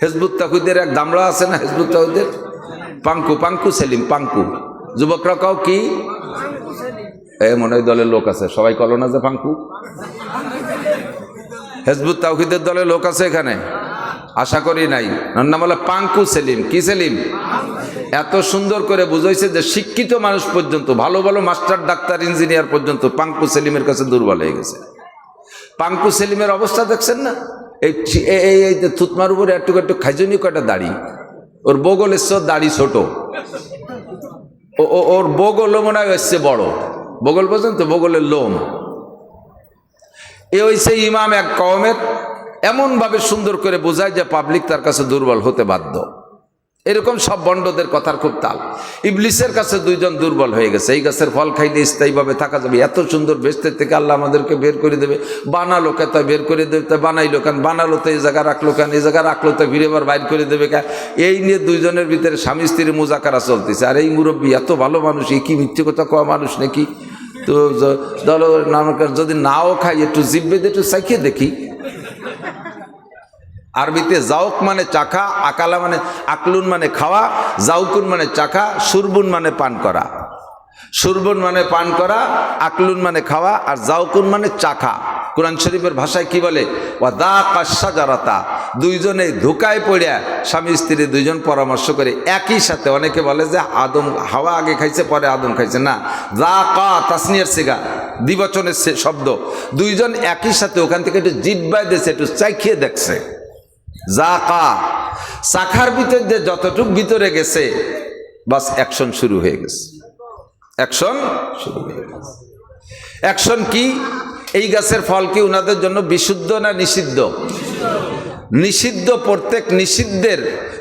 হেজবুত তাওহীদের এক দামড়া আছে না, হেজবুত তাওহীদের পাঙ্কু, পাঙ্কু সেলিম, পাঙ্কু। যুবকরা কাও কি মনে হয় দলের লোক আছে, সবাই কলো না যে পাঙ্কু। হেজবুত তাওহীদের দলের লোক আছে এখানে? আশা করি নাই। নাম হলো পাঙ্কু সেলিম। কি সেলিম? এত সুন্দর করে বুঝাইছে যে শিক্ষিত মানুষ পর্যন্ত, ভালো ভালো মাস্টার, ডাক্তার, ইঞ্জিনিয়ার পর্যন্ত পাঙ্কু সেলিমের কাছে দুর্বল হয়ে গেছে। পাঙ্কু সেলিমের অবস্থা দেখছেন না? এই থুতমার উপরে একটু একটু খাইজনি কয়টা দাড়ি, ওর বগলের দাড়ি ছোট, ওর বগল মনে হয় এসছে বড়, বগল পর্যন্ত বগলের লোম। এ হইছে ইমাম এক কওমের। এমনভাবে সুন্দর করে বোঝায় যে পাবলিক তার কাছে দুর্বল হতে বাধ্য। এরকম সব বন্ডদের কথার খুব তাল। ইবলিসের কাছে দুইজন দুর্বল হয়ে গেছে। এই গাছের ফল খাইলে স্থায়ীভাবে থাকা যাবে, এত সুন্দর বেস্তের থেকে আল্লাহ আমাদেরকে বের করে দেবে, বানালো কে তাই বের করে দেবে, তাই বানাইলো কেন, বানালো তো এই জায়গা রাখলো কেন, এই জায়গা রাখলো তো ফিরে আবার বাইর করে দেবে কেন। এই নিয়ে দুইজনের ভিতরে স্বামী স্ত্রীর মুজাকারা চলতেছে। আর এই মুরব্বী এত ভালো মানুষ, এই কি মিথ্যে কথা কওয়া মানুষ নাকি? তো দল যদি নাও খাই একটু জিব্বে দিয়ে একটু চাখিয়ে দেখি। আরবিতে জাউক মানে চাখা, আকালা মানে আকলুন মানে খাওয়া, জাউকুন মানে চাখা, সুরবুন মানে পান করা। সুরবুন মানে পান করা, আকলুন মানে খাওয়া, আর জাউকুন মানে চাখা। কোরআন শরীফের ভাষায় কি বলে? ওয়াদাকা শাজারাতা। দুইজনে ধোকায় পড়িয়া স্বামী স্ত্রী দুইজন পরামর্শ করে একই সাথে। অনেকে বলে যে আদম হাওয়া আগে খাইছে পরে আদম খাইছে, না, যাকা তাসনিয়ার সিগা, দ্বিবচনের শব্দ। দুইজন একই সাথে ওখান থেকে একটু জিব্বায় দিয়েছে, একটু চাখিয়ে দেখছে। জাকা, চাখার ভিতরে যে যতটুক ভিতরে গেছে, বাস অ্যাকশন শুরু হয়ে গেছে। অ্যাকশন শুরু হয়ে গেছে। অ্যাকশন কি? এই গাছের ফল কি উনাদের জন্য বিশুদ্ধ না নিষিদ্ধ? নিষিদ্ধ। প্রত্যেক নিষিদ্ধের,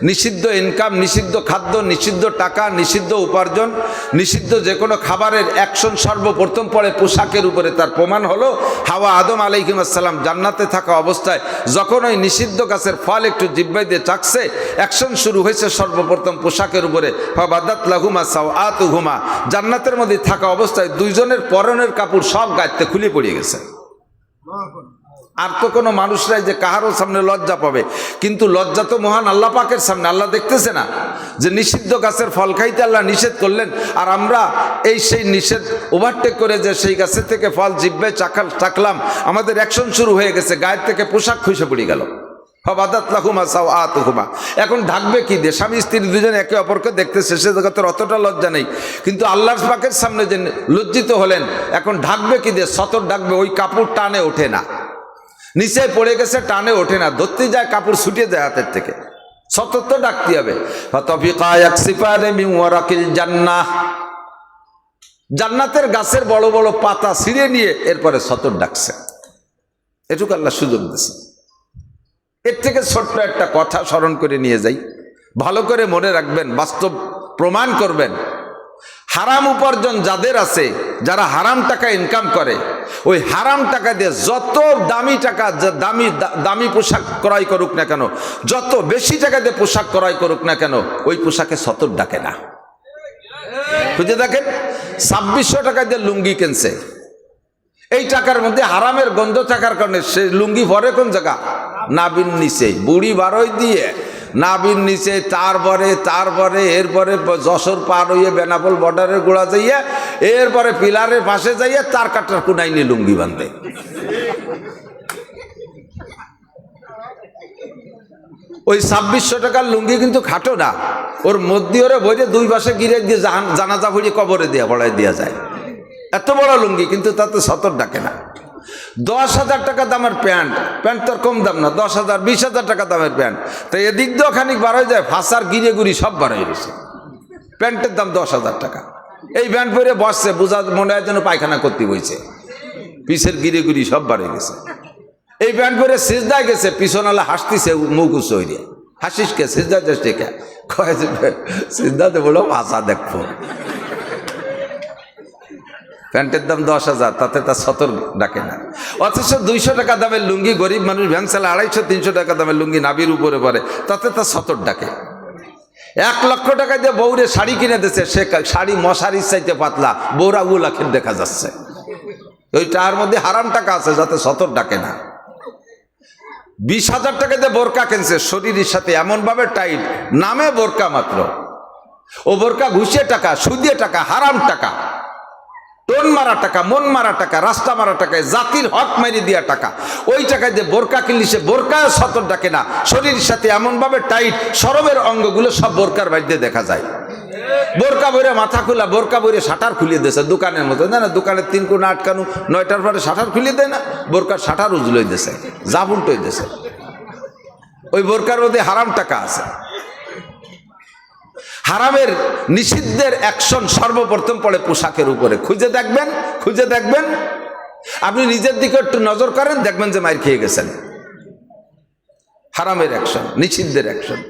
নিষিদ্ধ ইনকাম, নিষিদ্ধ খাদ্য, নিষিদ্ধ টাকা, নিষিদ্ধ উপার্জন, নিষিদ্ধ যে কোনো খাবারের অ্যাকশন সর্বপ্রথম পড়ে পোশাকের উপরে। তার প্রমাণ হলো হাওয়া আদম আলাইহিস সালাম জান্নাতে থাকা অবস্থায় যখন ওই নিষিদ্ধ গাছের ফল একটু জিহ্বায় দিয়ে চাকছে, অ্যাকশন শুরু হয়েছে সর্বপ্রথম পোশাকের উপরে। ফাবাদাত লাহুমা সাওআতুহুমা, জান্নাতের মধ্যে থাকা অবস্থায় দুইজনের পরনের কাপড় সব গাইতে খুলে পড়ে গেছে। আর তো কোনো মানুষরাই যে কাহারও সামনে লজ্জা পাবে, কিন্তু লজ্জা তো মহান আল্লাহ পাকের সামনে। আল্লাহ দেখতেছে না যে নিষিদ্ধ গাছের ফল খাইতে আল্লাহ নিষেধ করলেন, আর আমরা এই সেই নিষেধ ওভারটেক করে যে সেই গাছের থেকে ফল জিহ্বায় চাকলাম, আমাদের অ্যাকশন শুরু হয়ে গেছে, গায়ের থেকে পোশাক খুঁজে পড়ে গেল। ফাবাদাত লাহুমা সাওআতুহুমা। এখন ঢাকবে কি দিয়ে? স্বামী স্ত্রী দুজন একে অপরকে দেখতেছে, সে জগতের অতটা লজ্জা নেই, কিন্তু আল্লাহর পাকের সামনে যে লজ্জিত হলেন, এখন ঢাকবে কি দিয়ে? সতর ঢাকবে। ওই কাপড় টানে ওঠে না, নিচে পড়ে গেছে, টানে ওঠে না, ধরতে যায় কাপড় ছুটে যায় হাতের থেকে। সতর তো ডাকতে হবে। জান্নাতের গাছের বড় বড় পাতা ছিঁড়ে নিয়ে এরপরে সতর ডাকছে। এটুকু আল্লাহ সুযোগ দিয়েছে। এর থেকে ছোট্ট একটা কথা স্মরণ করে নিয়ে যাই, ভালো করে মনে রাখবেন, বাস্তব প্রমাণ করবেন। হারাম উপার্জন যাদের আছে, যারা হারাম টাকা ইনকাম করে, ওই হারাম টাকা দিয়ে যত দামি টাকা, দামি পোশাক ক্রয় করুক না কেন, যত বেশি টাকা দিয়ে পোশাক ক্রয় করুক না কেন, ওই পোশাকে সতর ডাকে না। বুঝে দেখেন, 2600 টাকা দিয়ে লুঙ্গি কিনছে, এই টাকার মধ্যে হারামের গন্ধ থাকার কারণে সে লুঙ্গি ভরে কোন জায়গা? নাবিন নিচে, বুড়ি বারোই দিয়ে নাবিন নিচে, তারপরে এরপরে যশোর পার হইয়ে বেনাপোল বর্ডারের গোড়া যাইয়া, এরপরে পিলারের পাশে যাইয়া তার কাটার কুনাই নিয়ে লুঙ্গি বাঁধে। ওই 2600 টাকার লুঙ্গি কিন্তু খাটো না, ওর মধ্যে ওরে বইরে দুই পাশে গিরে দিয়ে জানাজা ভরিয়ে কবরে দেওয়া বড়াই দেওয়া যায়, এত বড় লুঙ্গি, কিন্তু তাতে সতর ডাকে না। 10,000 টাকা দামের প্যান্ট, প্যান্ট তোর কম দাম না, 10,000 20,000 টাকা দামের প্যান্ট, তো এদিক দিয়েও খানিক বার হয়ে যায়, ফাঁসার গিরে গুড়ি সব বার হয়ে গেছে। প্যান্টের দাম 10,000 টাকা। এই প্যান্ট পরে বসছে, বোঝা মনে হয় যেন পায়খানা করতে বইছে, পিছের গিরে গুড়ি সব বার হয়ে গেছে। এই প্যান্ট পরে সিজদায় গেছে, পিছনালা হাসতিছে মুখ উঁচু হইয়া। হাসিস কে? সিজদা চেষ্টা কে? কয়ে সিজদাতে বলো ভাষা দেখবো। প্যান্টের দাম 10,000, তাতে তার সতর ডাকে না। অথচ 200 টাকা দামের লুঙ্গি, গরিব মানুষ ভ্যান চালা 250-300 টাকা দামের লুঙ্গি নাবির উপরে পরে, তাতে তার সতর ডাকে। 1 লক্ষ টাকা দিয়ে বউরে শাড়ি কিনে দিচ্ছে, সে শাড়ি মশারির চাইতে পাতলা, বউরা উলাখের দেখা যাচ্ছে। ওইটার মধ্যে হারাম টাকা আছে, যাতে সতর ডাকে না। 20,000 টাকা দিয়ে বোরকা কিনছে, শরীরের সাথে এমনভাবে টাইট, নামে বোরকা মাত্র। ও বোরকা ঘুষিয়ে টাকা, সুদিয়ে টাকা, হারাম টাকা, টোন মারা টাকা, মন মারা টাকা, রাস্তা মারা টাকায়, জাতির হক মেরে দিয়া টাকা। ওই টাকায় যে বোরকা কিনলি সে বোরকা সতর ডাকে না, শরীরের সাথে এমনভাবে টাইট, শরমের অঙ্গগুলো সব বোরকার বাইরে দেখা যায়। বোরকা বইরে মাথা খোলা, বোরকা বইরে শাটার খুলিয়ে দিয়েছে দোকানের মতো, না না দোকানের 3 কোণা আটকানো, 9টার পরে শাটার খুলিয়ে দেয় না, বোরকার শাটার উজলই দিয়েছে, যা উল্টোই দিয়েছে। ওই বোরকার মধ্যে হারাম টাকা আছে। হারামের নিষিদ্ধের অ্যাকশন সর্বপ্রথম পড়ে পোশাকের উপরে। খুঁজে দেখবেন, খুঁজে দেখবেন, আপনি নিজের দিকে একটু নজর করেন, দেখবেন যে মাইর খেয়ে গেছেন। হারামের অ্যাকশন, নিষিদ্ধের অ্যাকশন।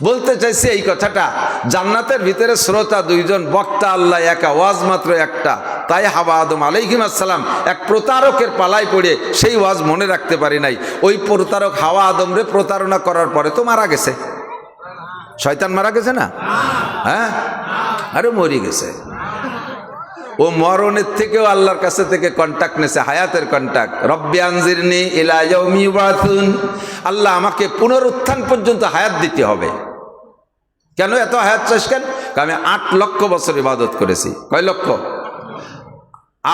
বলতে চাইছি এই কথাটা, জান্নাতের ভিতরে শ্রোতা 2 জন, বক্তা আল্লাহ একা, ওয়াজ মাত্র একটা। তাই হাওয়া আদম আলাইহিস সালাম এক প্রতারকের পালায় পড়ে সেই ওয়াজ মনে রাখতে পারি নাই। ওই প্রতারক হাওয়া আদমরে প্রতারণা করার পরে তো মারা গেছে। শয়তান মারা গেছে না? হ্যাঁ, আরে মরে গেছে। ও মরণের থেকেও আল্লাহর কাছে থেকে কন্টাক্ট নেছে, হায়াতের কন্টাক্ট। রব্বি আনজিরনি ইলা ইয়াউমি ইউবাসুন, আল্লাহ আমাকে পুনরুত্থান পর্যন্ত হায়াত দিতে হবে। কেন এত হায়াত চাস কেন? আমি 8 লক্ষ বছর ইবাদত করেছি। কয় লক্ষ?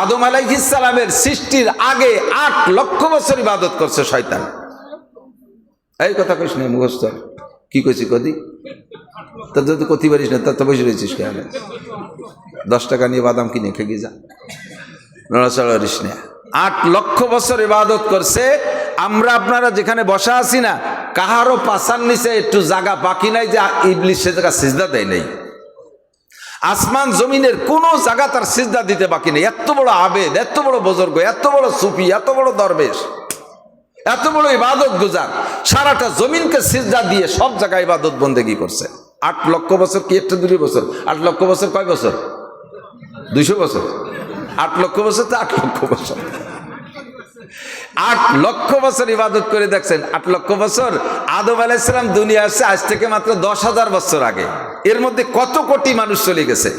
আদম আলাইহিস সালামের সৃষ্টির আগে 8 লক্ষ বছর ইবাদত করছে শয়তান। এই কথা কইস না মুখস্থ, কি কইছি কদি তা যদি কতি পারিস না, তা তো বসে রয়েছিস কেন? 10 টাকা নিয়ে বাদাম কিনে খেয়ে যা, নড়াচড়া করিস না। 8 লক্ষ বছর ইবাদত করছে। আমরা আপনারা যেখানে বসা আছি না, কাহারও পাছার নিচে একটু জায়গা বাকি নাই যে ইবলিস সে জায়গা সিজদা দেয় নাই। আসমান জমিনের কোনো জায়গা তার সিজদা দিতে বাকি নেই। এত বড় আবেদ, এত বড় বুজুর্গ, এত বড় সুফি, এত বড় দরবেশ, এত বড় ইবাদত গুজার, সারাটা জমিনকে সিজদা দিয়ে সব জায়গায় ইবাদত বন্দেগি করছে। 8 লক্ষ বছর কি একটা 2 বছর? 8 লক্ষ বছর কয় বছর? 200 বছর। 8 লক্ষ বছর তো 8 লক্ষ বছর। 8 লক্ষ বছর ইবাদত করে দেখছেন। 8 লক্ষ বছর। আদম আলাইহিস সালাম দুনিয়া আসছে আজ থেকে মাত্র 10,000 বছর আগে। এর মধ্যে কত কোটি মানুষ চলে গেছে।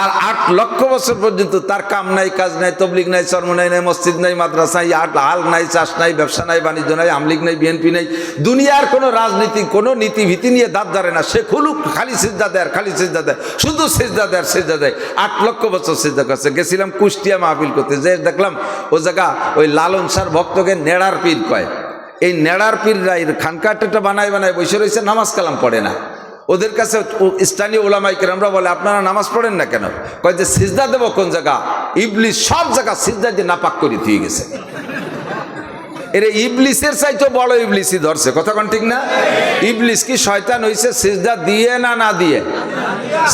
আর 8 লক্ষ বছর পর্যন্ত তার কাম নাই, কাজ নাই, তবলিগ নাই, চরমনাই নাই, মসজিদ নাই, মাদ্রাসা নাই, হাল নাই, চাষ নাই, ব্যবসা নাই, বাণিজ্য নাই, আমলিগ নাই, বিএনপি নাই, দুনিয়ার কোনো রাজনীতি, কোনো নীতিভীতি নিয়ে দাঁত ধরে না। সে খুলুক, খালি সিজদা দেয়, খালি সিজদা দেয়, শুধু সিজদা দেয়, সিজদা দেয়। 8 লক্ষ বছর সিজদা করছে। গেছিলাম কুষ্টিয়া মাহফিল করতে, যে দেখলাম ও জায়গা ওই লালন শাহর ভক্তকে নেড়ার পীর কয়। এই নেড়ার পীররা খানকাটা বানায় বানায় বসে রয়েছে, নামাজ কালাম পড়ে না। ওদের কাছে স্থানীয় ওলামায়ে কেরামরা বলে, আপনারা নামাজ পড়েন না কেন? কয় যে সিজদা দেব কোন জায়গা? ইবলিস সব জায়গা সিজদা দিয়ে নাপাক করে দিয়ে গেছে। এরে ইবলিসের চাইতে বড় ইবলিসই ধরছে। কথা কোন ঠিক না? ইবলিস কি শয়তান হইছে সিজদা দিয়ে না না দিয়ে?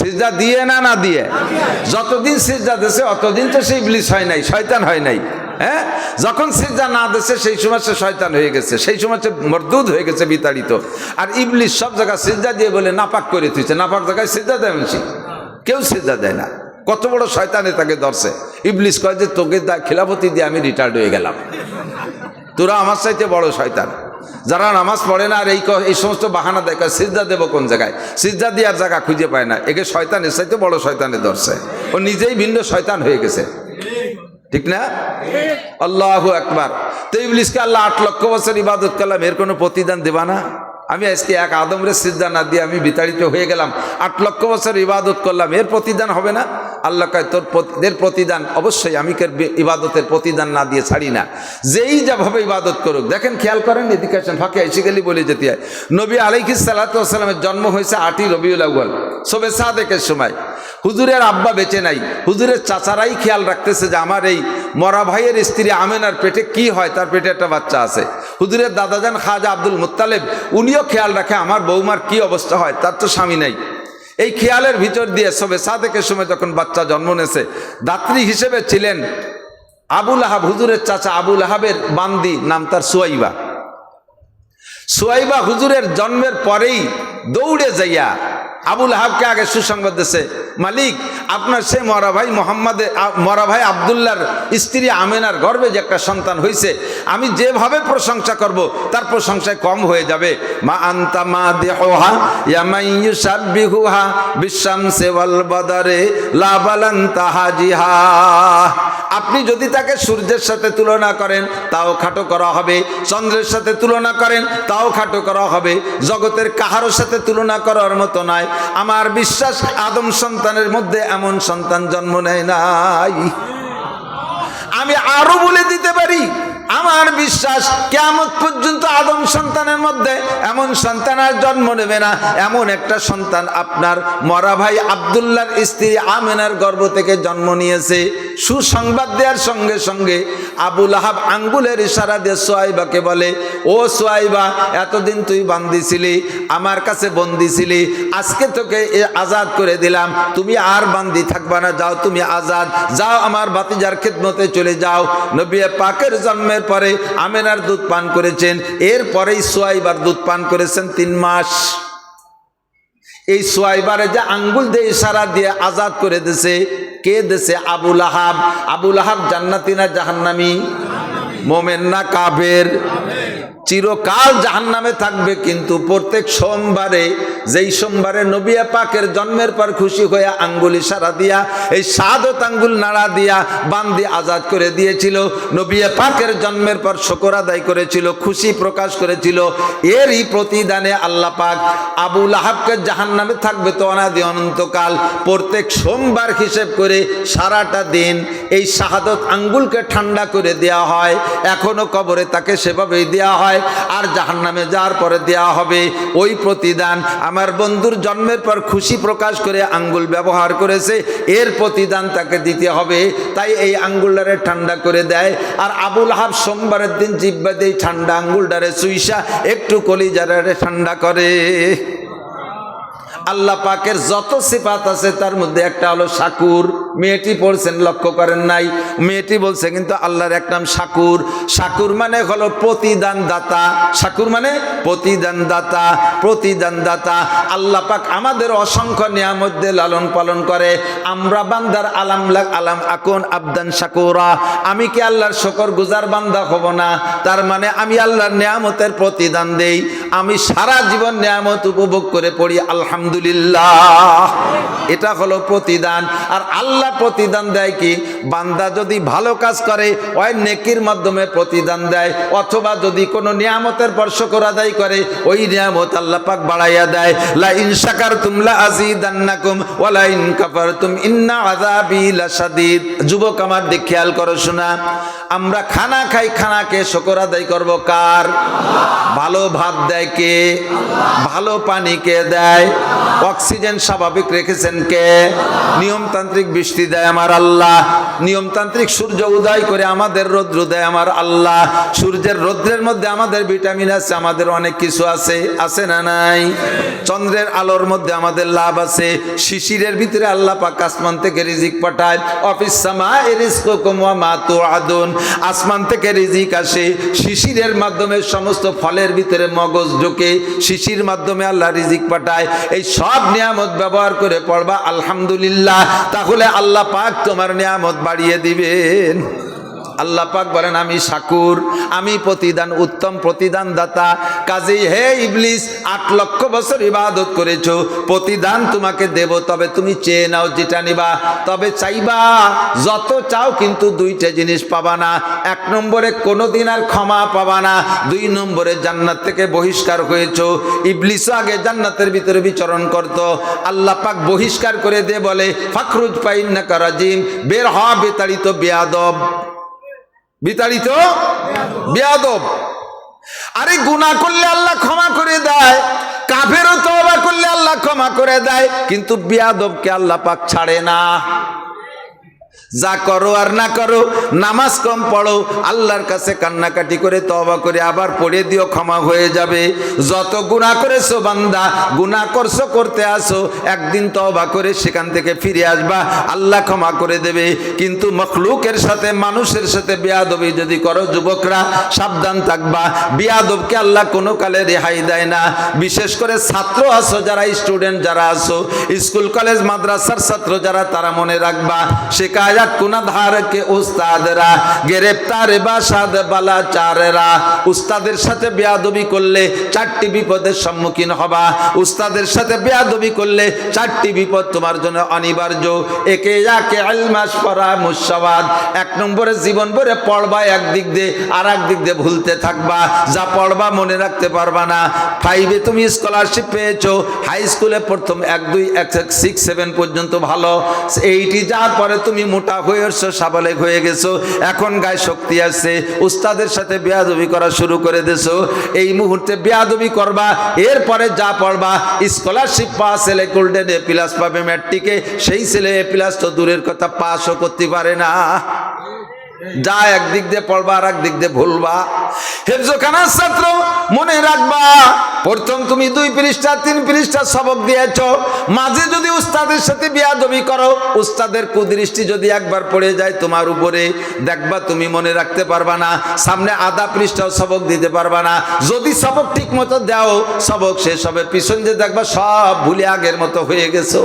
সিজদা দিয়ে না না দিয়ে? যতদিন সিজদা দিয়েছে অতদিন তো সে ইবলিস হয় নাই, শয়তান হয় নাই। হ্যাঁ, যখন সিজদা না দিয়েছে সেই সময় সে শয়তান হয়ে গেছে, সেই সময় সে মরদুদ হয়ে গেছে, বিতাড়িত। আর ইবলিস সব জায়গায় সিজদা দিয়ে বলে নাপাক করে তুইছে। নাপাক জায়গায় সিজদা দেয় মানুষ? কেউ সিজদা দেয় না। কত বড় শয়তানে তাকে ধরছে। ইবলিস কয় যে তোকে খিলাফতি দিয়ে আমি রিটায়ার্ড হয়ে গেলাম, তোরা আমার চাইতে বড় শয়তান। যারা নামাজ পড়ে না আর এই সমস্ত বাহানা দেয়, সিজদা দেবো কোন জায়গায়? সিজদা দেওয়ার জায়গা খুঁজে পায় না। একে শয়তানের চাইতে বড় শয়তানে ধরছে। ও নিজেই ভিন্ন শয়তান হয়ে গেছে, ঠিক না? আল্লাহু আকবার। তো ইবলিসকে আল্লাহ 8 লক্ষ বছর ইবাদত করলাম, এর কোনো প্রতিদান দেবা না? আমি আজকে এক আদমরে সিজদা না দিয়ে আমি বিতাড়িত হয়ে গেলাম, 8 লক্ষ বছর ইবাদত করলাম, এর প্রতিদান হবে না? আল্লাহ কয় তোর প্রতিদান অবশ্যই, আমি ইবাদতের প্রতিদান না দিয়ে ছাড়ি না। যেই যাভাবে ইবাদত করুক। দেখেন, খেয়াল করেন, এদিকে আসেন, ফাঁকে এসে গেলে বলে যেতে হয়। নবী আলাইহিস সালাতু ওয়াস সালামের জন্ম হয়েছে 8ই রবিউল আউয়াল, শবে সাদেকের সময়। হুজুরের আব্বা বেঁচে নাই। হুজুরের চাচারাই খেয়াল রাখতেছে যে আমার এই মরা ভাইয়ের স্ত্রী আমেনার পেটে কি হয়, তার পেটে একটা বাচ্চা আছে। হুজুরের দাদাজান খাজা আব্দুল মুত্তালেব উনিও খেয়াল রাখে আমার বৌমার কি অবস্থা হয়, তার তো স্বামী নাই। এই খেয়ালের ভিতর দিয়ে শবে সাদেকের সময় যখন বাচ্চা জন্ম নিয়েছে, দাত্রী হিসেবে ছিলেন আবুল আহাব, হুজুরের চাচা আবুল আহাবের বান্দি, নাম তার সুয়াইবা। সুয়াইবা হুজুরের জন্মের পরেই দৌড়ে যাইয়া আবুল আহাবকে আগে সুসংবাদ দিয়েছে, মালিক আপনার সে মরা ভাই আব্দুল্লাহর স্ত্রী আমেনার গর্ভে যে একটা সন্তান হয়েছে, আমি যেভাবে প্রশংসা করব তার প্রশংসায় কম হয়ে যাবে। মা আনতা মাদিহুহা ইয়া মান ইউসাব্বিহুহা বিশামসি ওয়াল বাদারে লা বালান তাহাজিহা। আপনি যদি তাকে সূর্যের সাথে তুলনা করেন তাও খাটো করা হবে, চন্দ্রের সাথে তুলনা করেন তাও খাটো করা হবে, জগতের কাহারোর সাথে তুলনা করার মতো নয়। আমার বিশ্বাস আদম সন্তানের মধ্যে এমন সন্তান জন্ম নেয় নাই। আমি আরো বলে দিতে পারি, আমার বিশ্বাস কিয়ামত পর্যন্ত আদম সন্তানের মধ্যে এমন সন্তান আর জন্ম নেবে না। এমন একটা সন্তান আপনার মরা ভাই আব্দুল্লাহর স্ত্রী আমেনার গর্ভ থেকে জন্ম নিয়েছে। সুসংবাদ দেওয়ার সঙ্গে সঙ্গে আবু লাহাব আঙ্গুলের ইশারা দিয়ে সোয়াইবাকে বলে, ও সোয়াইবা, এতদিন তুই বান্দি ছিলি, আমার কাছে বন্দি ছিলি, আজকে তোকে আজাদ করে দিলাম, তুমি আর বান্দি থাকবা না, যাও তুমি আজাদ, যাও আমার ভাতিজার খেদমতে চলে যাও। নবী পাকের জন্মের পরে আমেনার দুধ পান করেছেন, এরপরেই সোয়াইবার দুধ পান করেছেন 3 মাস। এই সোয়াইবারে যে আঙ্গুল দিয়ে ইশারা দিয়ে আজাদ করে দিয়েছে, কে দেশে? আবু লাহাব। আবু লাহাব জান্নাতি না জাহান্নামী? মোমেন না কাফের? চিরকাল জাহান্নামে থাকবে। কিন্তু প্রত্যেক সোমবারে, যেই সোমবারে নবী পাকের জন্মের পর খুশি হয়ে আঙ্গুল ইশারা দিয়া, এই শাহাদত আঙ্গুল নাড়া দিয়া বান্দি আজাদ করে দিয়েছিল, নবী পাকের জন্মের পর শুকর আদায় করেছিল, খুশি প্রকাশ করেছিল, এরই প্রতিদানে আল্লাহ পাক আবু লাহাবকে জাহান্নামে থাকবে তো অনাদি অনন্তকাল। প্রত্যেক সোমবার হিসেব করে সারাটা দিন এই শাহাদত আঙ্গুলকে ঠান্ডা করে দেওয়া হয়, এখনো কবরে তাকে সেভাবেই দেওয়া হয়। আর জাহান্নামে যাওয়ার পরে দেয়া হবে ওই প্রতিদান। আমার বন্ধুর জন্মের পর খুশি প্রকাশ করে আঙ্গুল ব্যবহার করেছে, এর প্রতিদান তাকে দিতে হবে। তাই এই আঙ্গুলটারে ঠান্ডা করে দেয়। আর আবু লাহাব সোমবারের দিন জিহ্বা দিয়ে ঠান্ডা আঙ্গুলটারে সুইসা একটু কলিজারে ঠান্ডা করে। আল্লাহ পাকের যত সিফাত আছে তার মধ্যে একটা হলো শাকুর। মেয়েটি পড়ছেন, লক্ষ্য করেন নাই? মেয়েটি বলছে কিন্তু আল্লাহর এক নাম শাকুর। শাকুর মানে হলো প্রতিদান দাতা। শাকুর মানে প্রতিদান দাতা, প্রতিদান দাতা। আল্লাহ পাক আমাদের অসংখ্য নিয়ামত দিয়ে লালন পালন করে। আমরা বান্দার আলাম আকুন আবদান শাকুরা, আমি কি আল্লাহর শুকর গুজার বান্দা হব না? তার মানে আমি আল্লাহর নিয়ামতের প্রতিদান দেই। আমি সারা জীবন নিয়ামত উপভোগ করে পড়ি আলহামদুলিল্লাহ, এটা হলো প্রতিদান। আর আল্লাহ প্রতিদান দেয় কি? বান্দা যদি ভালো কাজ করে ওই নেকির মাধ্যমে প্রতিদান দেয়, অথবা যদি কোনো নিয়ামতের পর শুকর আদায় করে ওই নিয়ামত আল্লাহ পাক বাড়াইয়া দেয়। লা ইন শাকারতুম লা আযীদান্নাকুম ওয়া লা ইন কাফারতুম ইন্না আযাবি লাশাদীদ। যুবক আমার দিক খেয়াল করো শোনা, আমরা খানা খাই, খানাকে শুকর আদায় করব কার? ভালো ভাত দেয় কে? ভালো পানি কে দেয়? অক্সিজেন স্বাভাবিক রেখেছেন কে? নিয়মতান্ত্রিক বৃষ্টি দেয় আমার আল্লাহ। নিয়মতান্ত্রিক সূর্য উদয় করে আমাদের রৌদ্র দেয় আমার আল্লাহ। সূর্যের রৌদ্রের মধ্যে আমাদের ভিটামিন আছে, আমাদের অনেক কিছু আছে, আছে না নাই? চন্দ্রের আলোর মধ্যে আমাদের লাভ আছে। শিশিরের ভিতরে আল্লাহ পাক আসমান থেকে রিজিক পাঠায়। অফিস সামা রিজকুকুম ওয়া মা তুআদুন, আসমান থেকে রিজিক আসে। শিশিরের মাধ্যমে সমস্ত ফলের ভিতরে মগজ ঢোকে, শিশির মাধ্যমে আল্লাহ রিজিক পাঠায়। এই সব নিয়ামত ব্যবহার করে পড়বা আলহামদুলিল্লাহ, তাহলে আল্লাহ পাক তোমার নিয়ামত বাড়িয়ে দিবেন। আল্লাহ পাক বলেন আমি শাকুর, আমি প্রতিদান, উত্তম প্রতিদান দাতা। কাজেই হে ইবলিস, 8 লক্ষ বছর ইবাদত করেছো, প্রতিদান তোমাকে দেব, তবে তুমি চেয়ে নাও যেটা নিবা। তবে চাইবা যত চাও, কিন্তু 2টা জিনিস পাবা না। 1 নম্বরে কোনোদিন আর ক্ষমা পাবা না, 2 নম্বরে জান্নাত থেকে বহিষ্কার হয়েছো। ইবলিসও আগে জান্নাতের ভিতরে বিচরণ করত, আল্লাহ পাক বহিষ্কার করে দিয়ে বলে ফাখরুজ ফাইন্নাকা রাজিম, বের হ বিতাড়িত বেয়াদব, বিতাড়িত বেয়াদব। আরে গুনাহ করলে আল্লাহ ক্ষমা করে দেয়, কাফেরও তওবা করলে আল্লাহ ক্ষমা করে দেয়, কিন্তু বেয়াদবকে আল্লাহ পাক ছাড়ে না। যা করো আর না করো, নামাজ কম পড়ো, আল্লাহর কাছে কান্নাকাটি করে তওবা করে আবার পড়ে দিও, ক্ষমা হয়ে যাবে। যত গুনাহ করেছো বান্দা, গুনাহ করছো, করতে আসো, একদিন তওবা করে সেখান থেকে ফিরে আসবা, আল্লাহ ক্ষমা করে দেবে। কিন্তু মখলুকের সাথে, মানুষের সাথে বেয়াদবি যদি করো, যুবকরা সাবধান থাকবা। বেয়াদবকে আল্লাহ কোনো কালে রেহাই দেয় না। বিশেষ করে ছাত্র আছো যারা, স্টুডেন্ট যারা আছো, স্কুল কলেজ মাদ্রাসার ছাত্র যারা, তারা মনে রাখবা, শেখা হিদায়ত কুনাধার কে উস্তাদরা গ্রেফতার বাসাদ বালা চারেরা। উস্তাদের সাথে বেয়াদবি করলে 4টি বিপদের সম্মুখীন হবা। উস্তাদের সাথে বেয়াদবি করলে 4টি বিপদ তোমার জন্য অনিবার্য। একে ইলমাস পড়া মুসাওয়াদ। 1 নম্বরে জীবন ভরে পড়বা একদিক দিয়ে, আর একদিক দিয়ে ভুলতে থাকবা। যা পড়বা মনে রাখতে পারবা না। 5-এ তুমি স্কলারশিপ পেয়েছো, হাই স্কুলে প্রথম 1, 2, 6, 7 পর্যন্ত ভালো। 8 যাওয়ার পরে তুমি মোটা হয়ে এসছো, সাবালেক হয়ে গেছো, এখন গায়ে শক্তি আসছে, উস্তাদের সাথে বেয়াদবি করা শুরু করে দিছো। এই মুহূর্তে বেয়াদবি করবা, এরপরে যা পড়বা, স্কলারশিপ পাস ছেলে গোল্ডেন A+ পাবে ম্যাট্রিকে, সেই ছেলে A+ তো দূরের কথা পাসও করতে পারে না। যা একদিক দিয়ে পড়বা আর একদিক দিয়ে ভুলবা। হেফজখানার ছাত্র মনে রাখবা, প্রথম তুমি 2 পৃষ্ঠা 3 পৃষ্ঠা সবক দিয়েছো, মাঝে যদি উস্তাদের সাথে বেয়াদবি করো, উস্তাদের কুদৃষ্টি যদি একবার পড়ে যায় তোমার উপরে, দেখবা তুমি মনে রাখতে পারবা না, সামনে আধা পৃষ্ঠাও সবক দিতে পারবা না। যদি সবক ঠিক মতো দাও, সবক শেষ হবে, পিছন দিয়ে দেখবা সব ভুলে আগের মতো হয়ে গেছো।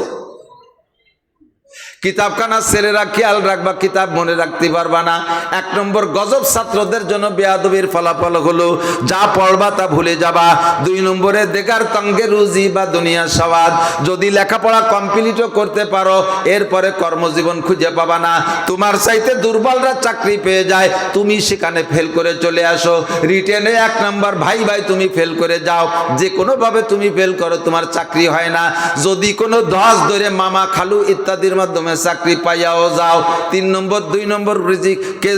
কিতাবখানা ছেলেরা খেয়াল রাখবা, কিতাব মনে রাখতে পারবা না। 1 নম্বর গজব ছাত্রদের জন্য বেয়াদবির ফলাফল হলো যা পড়বা তা ভুলে যাবা। 2 নম্বরে দেগার তঙ্গে রুজি বা দুনিয়া সওয়াদ। যদি লেখাপড়া কমপ্লিটও করতে পারো, এরপরে কর্মজীবন খুঁজে পাবা না। তোমার চাইতে দুর্বলরা চাকরি পেয়ে যায়, তুমি সেখানে ফেল করে চলে আসো। রিটেনে 1 নম্বর ভাই তুমি ফেল করে যাও, যে কোনোভাবে তুমি ফেল করো, তোমার চাকরি হয় না। যদি কোনো 10 ধরে মামা খালু ইত্যাদির মাধ্যমে চাকরি পাইয়াও যাও। 3 নম্বর 2 নম্বর রিজিক কে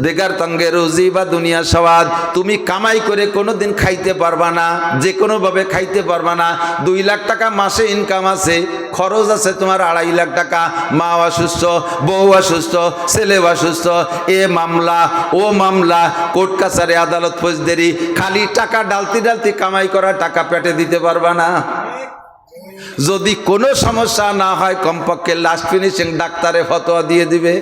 দেগার তঙ্গে রুজি বা দুনিয়া সওয়াদ। তুমি কামাই করে কোনোদিন খাইতে পারবা না, যে কোনো ভাবে খাইতে পারবা না। 2 লাখ টাকা মাসে ইনকাম আছে, খরচ আছে তোমার 2.5 লাখ টাকা। মা অসুস্থ, বউ অসুস্থ, ছেলে অসুস্থ, এ মামলা ও মামলা, কোর্ট কাছারি আদালত ফৌজদারি, খালি টাকা ডালতি ডালতি কামাই করা টাকা পেটে দিতে পারবা না। যদি কোনো সমস্যা না হয়, কমপক্ষে লাস্ট ফিনিশিং ডাক্তারে ফতোয়া দিয়ে দিবে।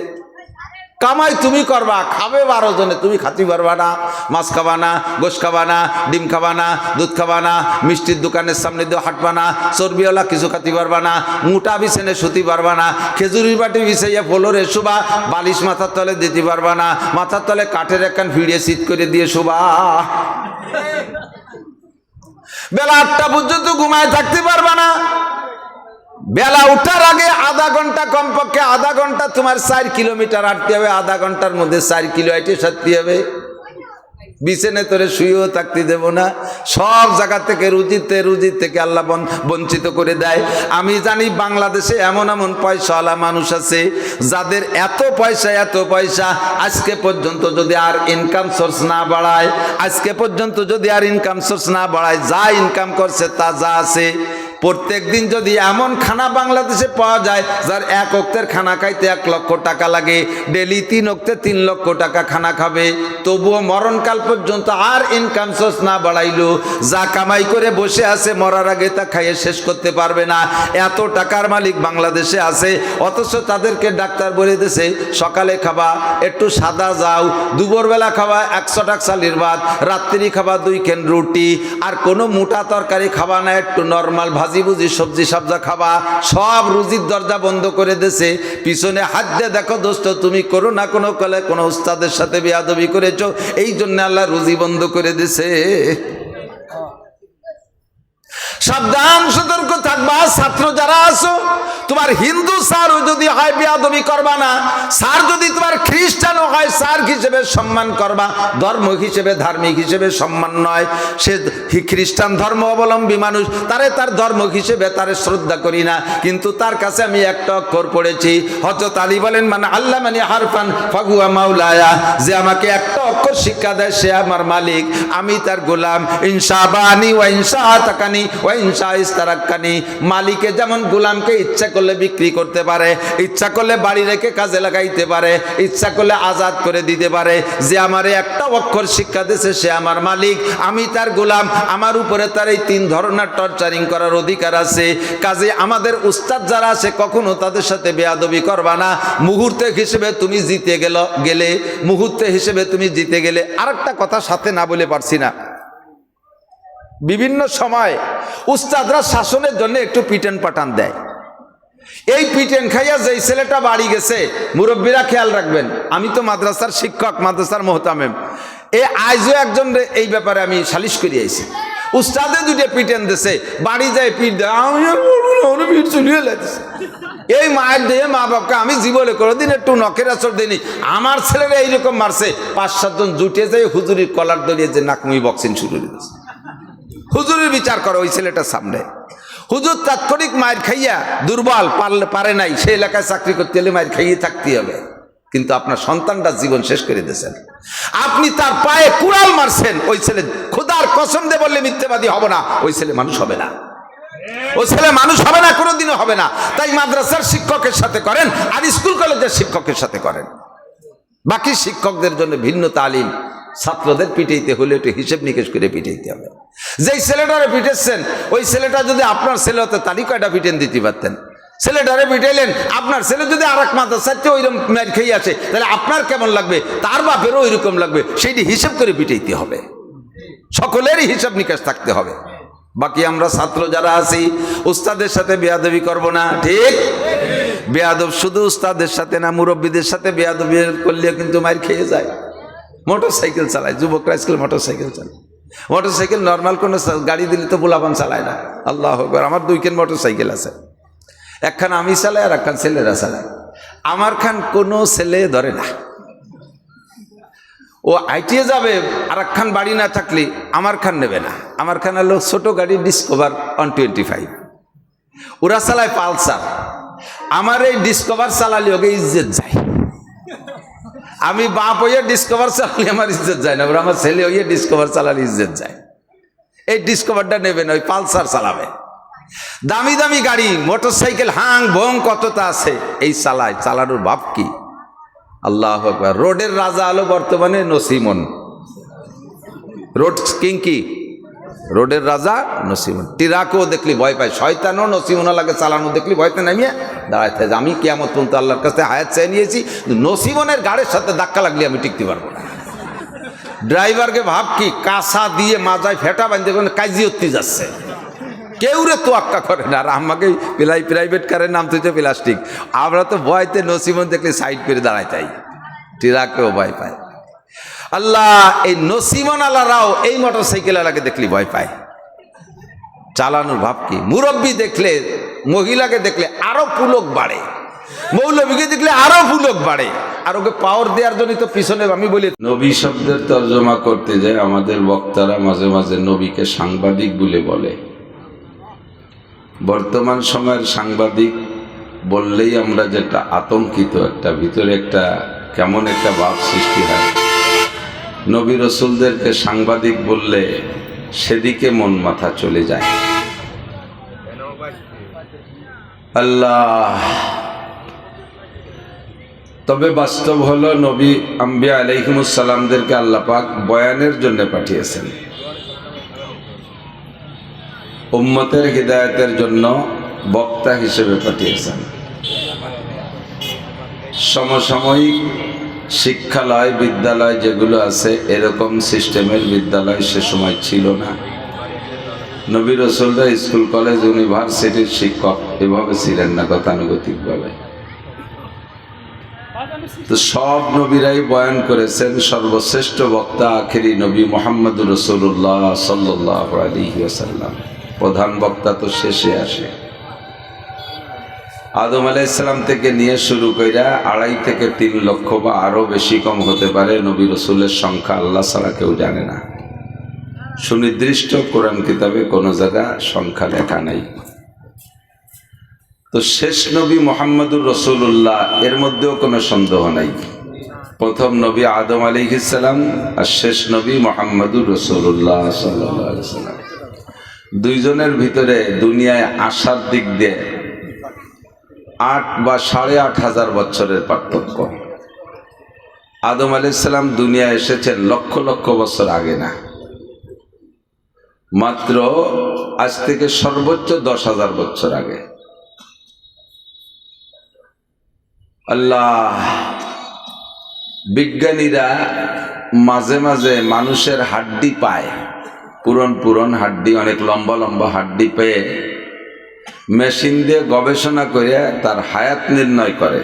কামাই তুমি করবা, খাবে 12 জনে, তুমি খাতে পারবা না। মাছ খাবা না, গোশ খাবা না, ডিম খাবা না, দুধ খাবা না, মিষ্টির দোকানের সামনে দিয়ে হাঁটবা না, চর্বিওয়ালা কিছু খাতে পারবা না, মোটা বিছানে শুতে পারবা না, খেজুরির বাটি বিছাইয়া ফ্লোরে শুবা, বালিশ মাথার তলে দিতে পারবা না, মাথার তলে কাঠের একখান ভিড়িয়ে শীত করে দিয়ে শুবা। বেলা 8টা পর্যন্ত ঘুমায় থাকতে পারবা না। বেলা উঠার আগে আধা ঘন্টা, কমপক্ষে আধা ঘন্টা তোমার 4 কিলোমিটার হাঁটতে হবে। আধা ঘন্টার মধ্যে 4 কিলো হেঁটে সারতে হবে। বিছানে তোরে শুয়েও থাকতে দেব না। সব জায়গা থেকে রুজির থেকে আল্লাহ বঞ্চিত করে দেয়। আমি জানি বাংলাদেশে এমন এমন পয়সাওয়ালা মানুষ আছে যাদের এত পয়সা আজকে পর্যন্ত যদি আর ইনকাম সোর্স না বাড়ায়, যা ইনকাম করছে তা যা আছে, প্রত্যেক দিন যদি এমন খানা বাংলাদেশে পাওয়া যায় যার 1 ওক্তের খানা খাইতে 1 লক্ষ টাকা লাগে, ডেলি 3 ওক্তে 3 লক্ষ টাকা খানা খাবে, তবুও মরণকাল পর্যন্ত আর ইনকাম সোর্স না বাড়াইলো, যা কামাই করে বসে আছে মরার আগে তা খাইয়ে শেষ করতে পারবে না। এত টাকার মালিক বাংলাদেশে আছে, অথচ তাদেরকে ডাক্তার বলে দিয়েছে সকালে খাবা একটু সাদা যাও, দুপুরবেলা খাবা 100 টাকা চালের ভাত, রাত্রি খাবা 2 কেন রুটি, আর কোনো মোটা তরকারি খাবা না, একটু নর্মাল ভাজি ভুজি সবজি সবজা খাবা। সব রুজির দরজা বন্ধ করে দিয়েছে। পিছনে হাত দিয়ে দেখো দোস্ত, তুমি করো না কোনো কালে কোনো উস্তাদের সাথে বেয়াদবি করেছো, এই জন্য আল্লাহ রুজি বন্ধ করে দিয়েছে। সাবধান, সতর্ক থাকবা। ছাত্র যারা আছো, তোমার হিন্দু স্যারও যদি হয় বেয়াদবি করবা না। স্যার যদি তোমার খ্রিস্টানও হয়, স্যার হিসেবে সম্মান করবা, ধর্ম হিসেবে ধার্মিক হিসেবে সম্মান নয়। সে খ্রিস্টান ধর্ম অবলম্বী মানুষ, তার ধর্ম হিসেবে তারে শ্রদ্ধা করি না, কিন্তু তার কাছে আমি একটা অক্ষর পড়েছি। হযরত আলী বলেন, মানে আল্লাহ মানে হারফান ফাগুয়া মাওলায়া, যে আমাকে একটা অক্ষর শিক্ষা দেয় সে আমার মালিক, আমি তার গোলাম। ইনশাবানি ওয়া ইনশাতাকানি ওয়া ইনশা ইস্তারাক্কানি। মালিকে যেমন গোলামকে ইচ্ছা করলে বিক্রি করতে পারে, ইচ্ছা করলে বাড়ি রেখে কাজে লাগাইতে পারে, ইচ্ছা করলে আজাদ করে দিতে পারে। যে আমারে একটা অক্ষর শিক্ষা দিয়েছে সে আমার মালিক, আমি তার গোলাম। আমার উপরে তার এই 3 ধরনের টর্চারিং করার অধিকার আছে। কাজে আমাদের উস্তাদ যারা আছে, কখনো তাদের সাথে বেয়াদবি করবা না। মুহূর্তে হিসেবে তুমি জিতে গেলে। আরেকটা কথা সাথে না বলে পারছি না, বিভিন্ন সময় উস্তাদরা শাসনের জন্য একটু পিটান পাটান দেয়। এই পিটেন খাইয়া যেই ছেলেটা বাড়ি গেছে, মুরব্বীরা খেয়াল রাখবেন, আমি তো মাদ্রাসার শিক্ষক, মাদ্রাসার মোহতামেম, আজও একজন এই ব্যাপারে আমি সালিশ করে আইছি। উস্তাদে দুটো পিটেন দিছে, বাড়ি যায় পিট দেয়, পিট চলিয়ে লাগছে। এই মায়ের দিয়ে মা বাপকে আমি জীবনে কোনোদিন একটু নখের আসর দিইনি। আমার ছেলেরা এইরকম মারছে, 5-7 জন জুটে যায় হুজুরির কলার দড়িয়ে যে নাকমুই বক্সিং শুরু করেছে। হুজুরের বিচার করো ওই ছেলেটার সামনে। হুজুর তাৎক্ষণিক মায়ের খাইয়া দুর্বল, পারে নাই, সেই এলাকায় চাকরি করতে হলে মায়ের খাইয়ে থাকতে হবে, কিন্তু আপনার সন্তানটা জীবন শেষ করে দিয়েছেন। আপনি তার পায়ে কুড়াল মারছেন, ওই ছেলে খোদার কসম দিয়ে বললে মিথ্যেবাদী হব না, ওই ছেলে মানুষ হবে না, ওই ছেলে মানুষ হবে না, কোনোদিনও হবে না। তাই মাদ্রাসার শিক্ষকের সাথে করেন আর স্কুল কলেজের শিক্ষকের সাথে করেন। বাকি শিক্ষকদের জন্য ভিন্ন তালিম। ছাত্রদের পিটাইতে হলে একটু হিসেব নিকেশ করে পিটাইতে হবে। যেই ছেলেটারে পিটেছেন, ওই ছেলেটা যদি আপনার ছেলে হতো তারই কয়টা পিটেন দিতে পারতেন। ছেলেটারে পিটাইলেন, আপনার ছেলে যদি আর এক মাদ্রাসাতে ওইরকম মার খেয়ে আসে, তাহলে আপনার কেমন লাগবে, তার বাপেরও ওইরকম লাগবে। সেইটি হিসেব করে পিটাইতে হবে, সকলেরই হিসাব নিকাশ থাকতে হবে। বাকি আমরা ছাত্র যারা আছি, উস্তাদের সাথে বেয়াদবি করব না, ঠিক? বেয়াদব শুধু উস্তাদের সাথে না, মুরব্বীদের সাথে বেয়াদবি করলে কিন্তু মার খেয়ে যায়। মোটর সাইকেল চালায় যুবকরা, স্কুল মোটর সাইকেল চালায়। মোটর সাইকেল নর্মাল কোনো গাড়ি দিলে তো পোলাপান চালায় না। আল্লাহ আকবার, আমার 2 খান মোটর সাইকেল আছে, একখান আমি চালাই আর একখান ছেলেরা চালায়। আমার খান কোনো ছেলে ধরে না, ও আইটিয়ে যাবে, আর একখান বাড়ি না থাকলে আমার খান নেবে না। আমার খান হলো ছোট গাড়ি ডিসকভার 125, ওরা চালায় পালসার। আমার এই ডিসকভার চালালে ওকে ইজ্জত যায়। আমি বাপ হইয়া ডিসকভার চালালে আমার ইজ্জত যায় না, ওরা আমার ছেলে হইয়া ডিসকভার চালালে ইজ্জত যায়। এই ডিসকভারটা নেবে না, ওই পালসার চালাবে। দামি দামি গাড়ি মোটর সাইকেল হাং ভং কতটা আছে, এই চালানোর ভাব কি! আল্লাহু আকবার। রোডের রাজা হলো বর্তমানে নসিমন, রোড কিং কি, রোডের রাজা নসিমন। টিরাকেও দেখলি ভয় পায়, শয়তানও নসিমনা লাগে চালানো দেখলি ভয়তে নামিয়ে দাঁড়াইতে। আমি কিয়ামত পর্যন্ত আল্লাহর কাছে হায়াত চেয়ে নিয়েছি, নসিমনের গাড়ির সাথে ধাক্কা লাগলে আমি টিকতে পারবো না। ড্রাইভারকে ভাব কি, কাঁসা দিয়ে মাজায় ফেটা বাঁধতে কাজি উঠতে যাচ্ছে, কেউ রে তোয়াক্কা করে না। আর আমাকে প্রাইভেট কারের নাম তুইছে প্লাস্টিক, আমরা তো ভয়তে নসিমন দেখলে সাইড করে দাঁড়াইতাই। টিরাকেও ভয় পায়। আল্লাহ, এই নসিমন আল্লাহরাও এই মোটর সাইকেল আলাকে দেখলে ভয় পায়। চালানোর ভাব কি! মুরব্বী দেখলে, মহিলাকে দেখলে আরো পুলক বাড়ে, মৌলবীকে দেখলে আরো পুলক বাড়ে। আর ওকে পাওয়ার দেওয়ার জন্য তো পিছনে আমি বলি, নবী শব্দের তর্জমা করতে যায় আমাদের বক্তারা মাঝে মাঝে নবীকে সাংবাদিক বলে বলে। বর্তমান সময়ের সাংবাদিক বললেই আমরা যেটা আতঙ্কিত, একটা ভিতরে একটা কেমন একটা ভাব সৃষ্টি হয়। নবী রসুলদেরকে সাংবাদিক বললে সেদিকে মন মাথা চলে যায়। আল্লাহ, তবে বাস্তব হলো নবী আম্বিয়া আলাইহিমুস সালামদেরকে আল্লাহ পাক বয়ানের জন্য পাঠিয়েছেন, উম্মতের হিদায়াতের জন্য বক্তা হিসেবে পাঠিয়েছেন। সমসাময়িক শিক্ষালয়, বিদ্যালয় যেগুলো আছে, এরকম সিস্টেমের বিদ্যালয় সে সময় ছিল না। নবী রাসূলরা স্কুল কলেজ ইউনিভার্সিটির শিক্ষক এভাবে ছিলেন না গতানুগতিকভাবে। তো সব নবীরাই বয়ান করেছেন। সর্বশ্রেষ্ঠ বক্তা আখেরি নবী মুহাম্মদুর রাসূলুল্লাহ সাল্লাল্লাহু আলাইহি ওয়াসাল্লাম। প্রধান বক্তা তো শেষে আসে। আদম আলাইহিস সালাম থেকে নিয়ে শুরু কইরা 2.5 থেকে 3 লক্ষ বা আরো বেশি কম হতে পারে নবী রাসূলের সংখ্যা আল্লাহ ছাড়া কেউ জানে না। সুনির্দিষ্ট কোরআন কিতাবে কোনো জায়গা সংখ্যা লেখা নাই। তো শেষ নবী মুহাম্মদুর রাসূলুল্লাহ, এর মধ্যেও কোনো সন্দেহ নাই। প্রথম নবী আদম আলাইহিস সালাম আর শেষ নবী মুহাম্মদুর রাসূলুল্লাহ সাল্লাল্লাহু আলাইহি ওয়াসাল্লাম। দুইজনের ভিতরে দুনিয়ায় আসার দিক দিয়ে 8 বা 8,500 বছরের পার্থক্য। আদম আলাইহিস সালাম দুনিয়ায় এসেছেন লক্ষ লক্ষ বছর আগে না, মাত্র আজ থেকে সর্বোচ্চ 10,000 বছর আগে। আল্লাহ, বিজ্ঞানীরা মাঝে মাঝে মানুষের হাড্ডি পায়, পুরন পুরন হাড্ডি, অনেক লম্বা লম্বা হাড্ডি পেয়ে মেশিন দিয়ে গবেষণা করে তার হায়াত নির্ণয় করে,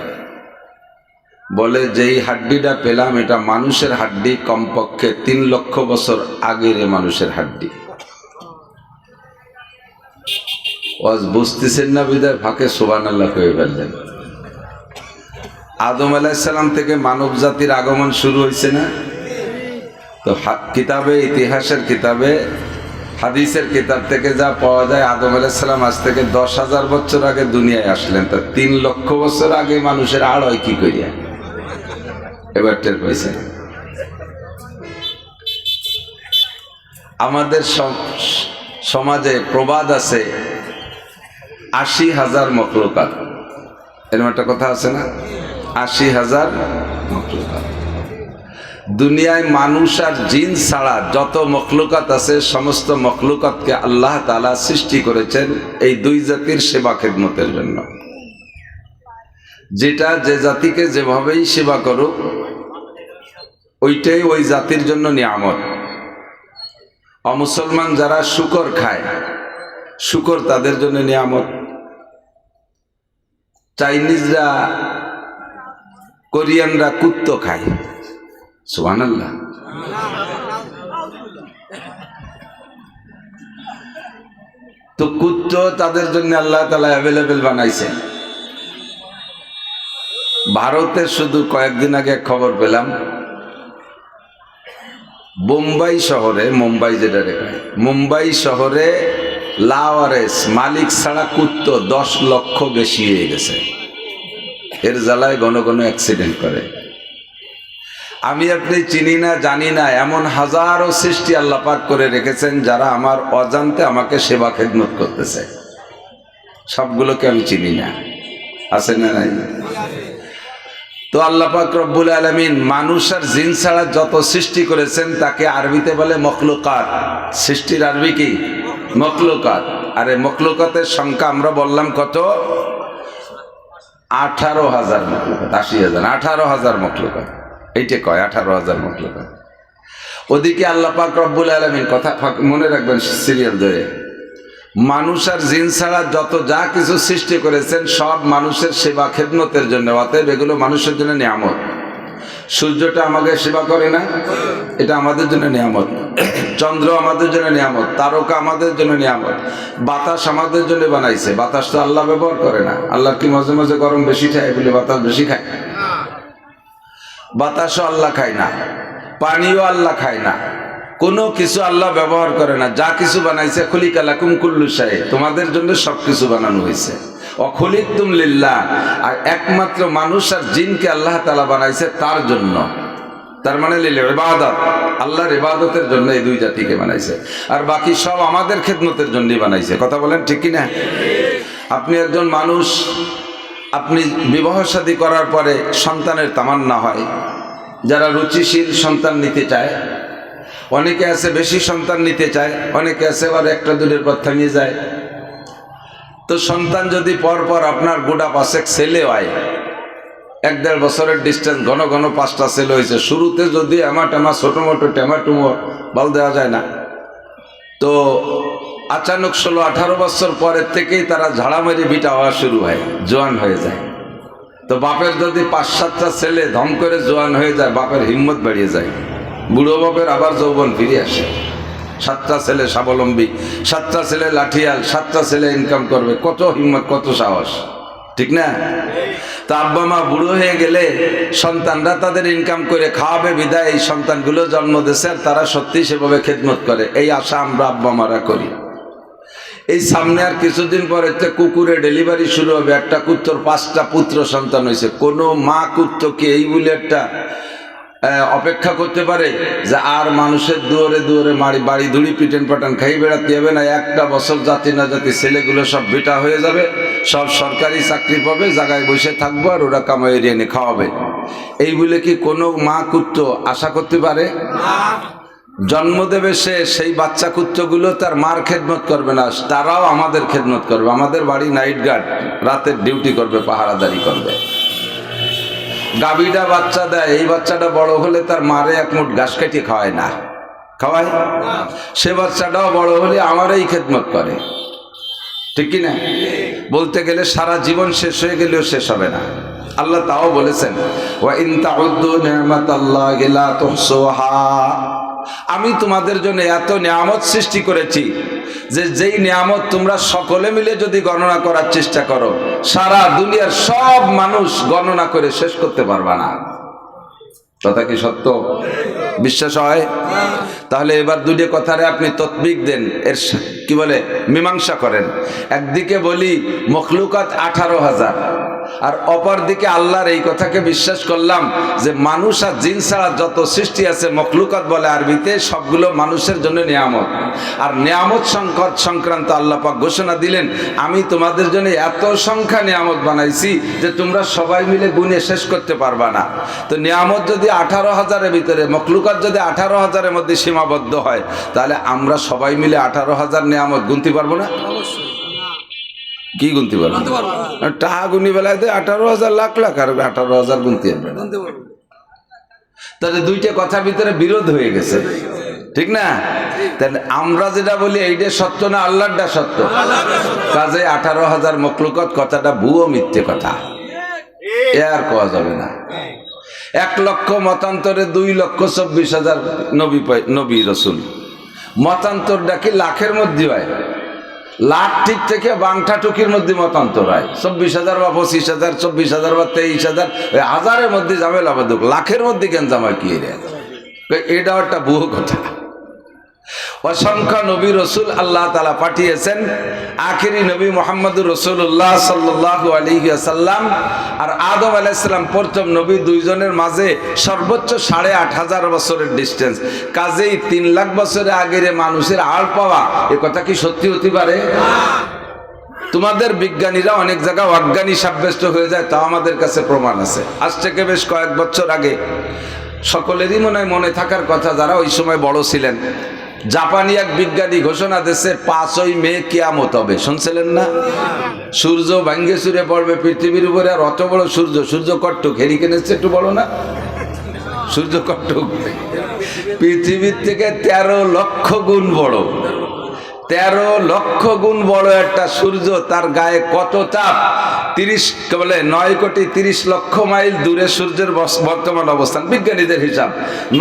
বলে যেই হাড্ডিটা পেলাম এটা মানুষের হাড্ডি, কমপক্ষে 3 লক্ষ বছর আগের মানুষের হাড্ডি। ওয়াজ বুঝতেছেন না বিদায় ফাঁকে সুবহানাল্লাহ কয়ে ফেললেন। আদম আলাইহিস সালাম থেকে মানব জাতির আগমন শুরু হয়েছে না? তো কিতাবে, ইতিহাসের কিতাবে, হাদিসের কিতাব থেকে যা পাওয়া যায়, আদম আলাইহিস সালাম আজ থেকে 10,000 বছর আগে দুনিয়ায় আসলেন। তা 3 লক্ষ বছর আগে মানুষের আড় হয় কি করিয়া? এবার টের পাইছেন? আমাদের সমাজে প্রবাদ আছে 80,000 মখলুকাত, এরকম একটা কথা আছে না? 80,000 মখলুকাত। দুনিয়ায় মানুষ আর জিন ছাড়া যত মখলুকাত আছে সমস্ত মখলুকাতকে আল্লাহ তাআলা সৃষ্টি করেছেন এই 2 জাতির সেবা খেদমতের জন্য। যেটা যে জাতিকে যেভাবেই সেবা করুক ওইটাই ওই জাতির জন্য নিয়ামত। অমুসলমান যারা শুকর খায়, শুকর তাদের জন্য নিয়ামত। চাইনিজরা, কোরিয়ানরা কুত্তো খায়, সুবহানাল্লাহ। তো কুত্তো তাদের জন্য আল্লাহ তাআলা অ্যাভেলেবেল বানাইছে। ভারতে শুধু কয়েকদিন আগে খবর পেলাম, মুম্বাই শহরে, মুম্বাই যেটা রেখায়, মুম্বাই শহরে লাওয়ারেস মালিক ছাড়া কুত্তো 10 লক্ষ বেশি হয়ে গেছে। এর জ্বালায় ঘন ঘন অ্যাক্সিডেন্ট করে। আমি আপনি চিনি না, জানি না, এমন হাজারো সৃষ্টি আল্লাহ পাক করে রেখেছেন যারা আমার অজান্তে আমাকে সেবা খেদমত করতেছে। সবগুলোকে আমি চিনি না, আছে না নাই? তো আল্লাহ পাক রব্বুল আলামিন মানুষ আর জিন ছাড়া যত সৃষ্টি করেছেন তাকে আরবিতে বলে মখলুকাত। সৃষ্টির আরবি কি? মখলুকাত। আরে মখলুকাতের সংখ্যা আমরা বললাম কত? 18,000 মখলুকাত। 80,000, 18,000 মখলুকাত। এইটা কয় 18,000 মখলুকাত। ওদিকে আল্লাহ পাক রব্বুল আলামিন, কথা মনে রাখবেন সিরিয়াল ধরে, মানুষ আর জিন ছাড়া যত যা কিছু সৃষ্টি করেছেন সব মানুষের সেবা খেদমতের জন্য। অতএব এগুলো মানুষের জন্য নিয়ামত। সূর্যটা আমাকে সেবা করে না, এটা আমাদের জন্য নিয়ামত। চন্দ্র আমাদের জন্য নিয়ামত, তারকা আমাদের জন্য নিয়ামত। বাতাস আমাদের জন্য বানাইছে, বাতাস তো আল্লাহ ব্যবহার করে না। আল্লাহ কি মাঝে মাঝে গরম বেশি খায় বলে বাতাস বেশি খায়? বাতাসও আল্লাহ খায় না, পানিও আল্লাহ খায় না, কোনো কিছু আল্লাহ ব্যবহার করে না। যা কিছু বানাইছে খুলিকা লাকুম কুল্লু শাই, তোমাদের জন্য সবকিছু বানানো হয়েছে। অখলিকতুম লিল্লাহ, আর একমাত্র মানুষ আর জিনকে আল্লাহ তাআলা বানাইছে তার জন্য। তার মানে লিল ইবাদত, আল্লাহর ইবাদতের জন্য এই 2 জাতিকে বানাইছে। আর বাকি সব আমাদের খেদমতের জন্যই বানাইছে। কথা বলেন ঠিক কি না? আপনি একজন মানুষ, আপনি বিবাহ শাদী করার পরে সন্তানের তামান্না হয়। যারা রুচিশীল সন্তান নিতে চায়, অনেকে আছে বেশি সন্তান নিতে চায়, অনেকে আছে আবার 1-2 পর থামিয়ে যায়। তো সন্তান যদি পরপর আপনার গোটা 5 ছেলে হয়, 1-1.5 বছরের ডিস্টেন্স, ঘন ঘন 5টা ছেলে হয়েছে, শুরুতে যদি টেমা ছোটো মোটো টেমাটুমো বল দেওয়া যায় না, তো আচানক 16-18 বছর পরের থেকেই তারা ঝাড়ামারি বিটা হওয়া শুরু হয়, জোয়ান হয়ে যায়। তো বাপের যদি 5-7টা ছেলে ধম করে জোয়ান হয়ে যায়, বাপের হিম্মত বেরিয়ে যায়। বুড়ো বাপের আবার যৌবন ফিরে আসে। 7টা ছেলে স্বাবলম্বী, 7টা ছেলে লাঠিয়াল, 7টা ছেলে ইনকাম করবে, কত হিম্মত, কত সাহস, ঠিক না? তা আব্বা মা বুড়ো হয়ে গেলে সন্তানরা তাদের ইনকাম করে খাওয়াবে বিদায় এই সন্তানগুলো জন্ম দিয়েছে, আর তারা সত্যি সেভাবে খেদমত করে, এই আশা আমরা আব্বা মারা করি। এই সামনে আর কিছুদিন পরে কুকুরে ডেলিভারি শুরু হবে। একটা কুত্তর 5টা পুত্র সন্তান হয়েছে। কোনো মা কুত্তো কি এই বলে একটা অপেক্ষা করতে পারে যে আর মানুষের দুয়ারে দুয়ারে বাড়ি ধুড়ি পিটেন পাটান খাই বেড়াতে হবে না? 1টা বছর জাতি না জাতি ছেলেগুলো সব বেটা হয়ে যাবে, সব সরকারি চাকরি পাবে, জায়গায় বসে থাকবো আর ওরা কামাই এরিয়ে নিয়ে খাওয়াবে। এই বলে কি কোনো মা কুত্তো আশা করতে পারে? জন্ম দেবে সে, সেই বাচ্চা কুত্তগুলো তার মার খেদমত করবে না, তারাও আমাদের খেদমত করবে। আমাদের বাড়ি নাইট গার্ড, রাতের ডিউটি করবে, পাহারাদারি করবে। গাভীটা বাচ্চা দেয়, এই বাচ্চাটা বড় হলে তার মারে 1 মুঠ ঘাস কাটিয়ে খাওয়ায় না, খাওয়ায়? সে বাচ্চাটাও বড় হলে আমারই খেদমত করে। ঠিক কি না? বলতে গেলে সারা জীবন শেষ হয়ে গেলেও শেষ হবে না। আল্লাহ তাও বলেছেন, ওয়া ইন তাউদ্দু নি'মাতাল্লাহি লা তুহসুহা, আমি তোমাদের জন্য এত নিয়ামত সৃষ্টি করেছি যে যেই নিয়ামত তোমরা সকলে মিলে যদি গণনা করার চেষ্টা করো, সারা দুনিয়ার সব মানুষ গণনা করে শেষ করতে পারবা না। কথা কি সত্য? বিশ্বাস হয়? তাহলে এবার দুটো কথারে আপনি ততবিক দেন, এর কি বলে মীমাংসা করেন। একদিকে বলি মখলুকাত 18,000, আর অপর দিকে আল্লাহর এই কথাকে বিশ্বাস করলাম যে মানুষ আর জিন ছাড়া যত সৃষ্টি আছে মখলুকাত বলে আরবিতে, সবগুলো মানুষের জন্য নিয়ামত। আর নিয়ামত সংক্রান্ত আল্লাহ পাক ঘোষণা দিলেন, আমি তোমাদের জন্য এত সংখ্যা নিয়ামত বানাইছি যে তোমরা সবাই মিলে গুণে শেষ করতে পারবা না। তো নিয়ামত যদি 18,000-এর ভিতরে, মখলুকাত যদি 18,000-এর মধ্যে সীমাবদ্ধ হয়, তাহলে আমরা সবাই মিলে 18,000 নিয়ামত গুনতে পারবো না? কি গুনতে পারবো? টাকা গুনি বেলায় 18,000 লাখ লাখ, আর 18,000 গুনতে পারবে না। তাহলে দুইটা কথার ভিতরে বিরোধ হয়ে গেছে, ঠিক না? তাহলে আমরা যেটা বলি এইটা সত্য না আল্লাহরটা সত্য? কাজে 18,000 মখলুকাত কথাটা ভুয়ো মিথ্যে কথা, এ আর কোয়া যাবে না। 1 লক্ষ মতান্তরে 2,24,000 নবী রসুল। মতান্তরটা কি লাখের মধ্যে হয়? লাখ ঠিক থেকে বাংটা টুকির মধ্যে মতান্তর হয়। 24,000 বা 25,000, 24,000 বা 23,000, হাজারের মধ্যে ঝামেলা বাদুক, লাখের মধ্যে কেন জামা কি? এটাও একটা ভুয়ো কথা। অসংখ্য নবী রসুল আল্লাহ তাআলা পাঠিয়েছেন। আখেরি নবী মুহাম্মদুর রাসূলুল্লাহ সাল্লাল্লাহু আলাইহি ওয়াসাল্লাম আর আদম আলাইহিস সালাম প্রথম নবী, দুইজনের মাঝে সর্বোচ্চ 8,500 বছরের ডিস্টেন্স। কাজেই 3 লাখ বছরের আগের মানুষের আড় পাওয়া, এ কথা কি সত্যি হতে পারে? তোমাদের বিজ্ঞানীরা অনেক জায়গায় অজ্ঞানী সাব্যস্ত হয়ে যায়, তাও আমাদের কাছে প্রমাণ আছে। আজ থেকে বেশ কয়েক বছর আগে, সকলেরই মনে থাকার কথা যারা ওই সময় বড় ছিলেন, জাপানি এক বিজ্ঞানী ঘোষণা দিয়েছে 5ই মে কিয়ামত হবে। শুনছিলেন না? সূর্য ভাঙ্গে চুরে পড়বে পৃথিবীর উপরে। আর অত বড় সূর্য, সূর্য কট্টুক, হেরিকেনের চেয়ে একটু বড় না? সূর্য কট্টুক পৃথিবীর থেকে 13 লক্ষ গুণ বড়। 13 লক্ষ গুণ বড় একটা সূর্য, তার গায়ে কত তাপ! 9,30 লক্ষ মাইল দূরে সূর্যের বর্তমান অবস্থান, বিজ্ঞানীদের হিসাব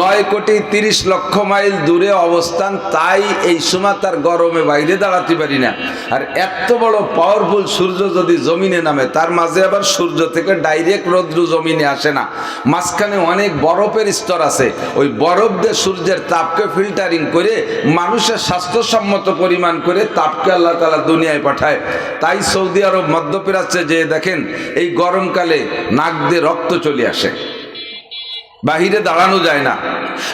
9,30 লক্ষ মাইল দূরে অবস্থান। তাই এই সময় তার গরমে বাইরে দাঁড়াতে পারি না। আর এত বড় পাওয়ারফুল সূর্য যদি জমিনে নামে, তার মাঝে আবার সূর্য থেকে ডাইরেক্ট রৌদ্র জমিনে আসে না, মাঝখানে অনেক বরফের স্তর আছে। ওই বরফ দিয়ে সূর্যের তাপকে ফিল্টারিং করে মানুষের স্বাস্থ্যসম্মত পরিমাণ করে তাপকে আল্লাহ তাআলা দুনিয়ায় পাঠায়। তাই সৌদি আরব, মধ্যপ্রাচ্যে যে দেখেন এই গরমকালে নাক দিয়ে রক্ত চলে আসে, বাহিরে দাঁড়ানো যায় না।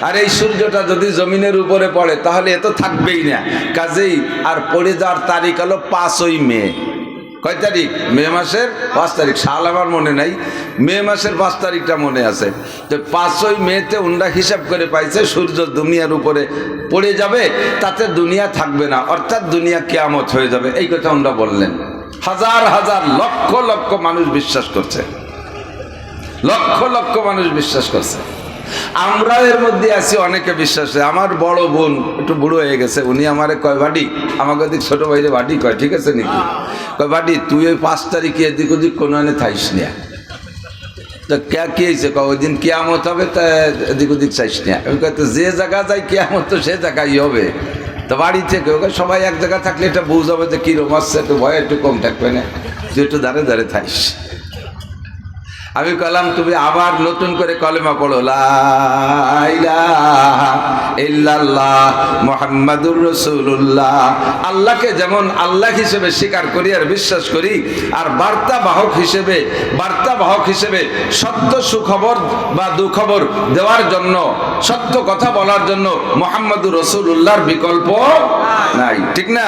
আর এই সূর্যটা যদি জমিনের উপরে পড়ে তাহলে এ তো থাকবেই না। কাজেই আর পড়ে যাওয়ার তারিখ হলো 5ই মে। কয় তারিখ? মে মাসের 5 তারিখ। সাল আমার মনে নাই, মে মাসের 5 তারিখটা মনে আছে। তো 5ই মেতে উন্ডা হিসাব করে পাইছে সূর্য দুনিয়ার উপরে পড়ে যাবে, তাতে দুনিয়া থাকবে না, অর্থাৎ দুনিয়া কিয়ামত হয়ে যাবে। এই কথা উন্ডা বললেন। হাজার হাজার লক্ষ লক্ষ মানুষ বিশ্বাস করছে, লক্ষ লক্ষ মানুষ বিশ্বাস করছে। আমরা এর মধ্যে আছি, অনেকে বিশ্বাস করে। আমার বড় বোন একটু বুড়ো হয়ে গেছে, উনি আমারে কয়, বাড়ি আমাকে দিক ছোট ভাইরে বাড়ি কয়, ঠিক আছে নাকি? কয় বাড়ি তুই ওই 5 তারিখে এদিক ওদিক কোনো আনে থাইস না। তো কে কি হয়েছে? ওই দিন কিয়ামত হবে, তা এদিক ওদিক চাইস না। তো যে জায়গা যায় কিয়ামত তো সে জায়গায় হবে। তো বাড়ি থেকে সবাই এক জায়গা থাকলে এটা বুঝ হবে যে কিরম আসছে, একটু ভয় একটু কম থাকবে না, তুই একটু দাঁড়ে দাঁড়ে থাইস। আমি কলাম তুমি আবার নতুন করে কলেমা পড়ো, লা ইলাহা ইল্লাল্লাহ মুহাম্মাদুর রাসূলুল্লাহ। আল্লাহকে যেমন আল্লাহ হিসেবে স্বীকার করি আর বিশ্বাস করি, আর বার্তাবাহক হিসেবে সত্য সুখবর বা দুখবর দেওয়ার জন্য, সত্য কথা বলার জন্য মুহাম্মাদুর রাসূলুল্লাহর বিকল্প নাই, ঠিক না?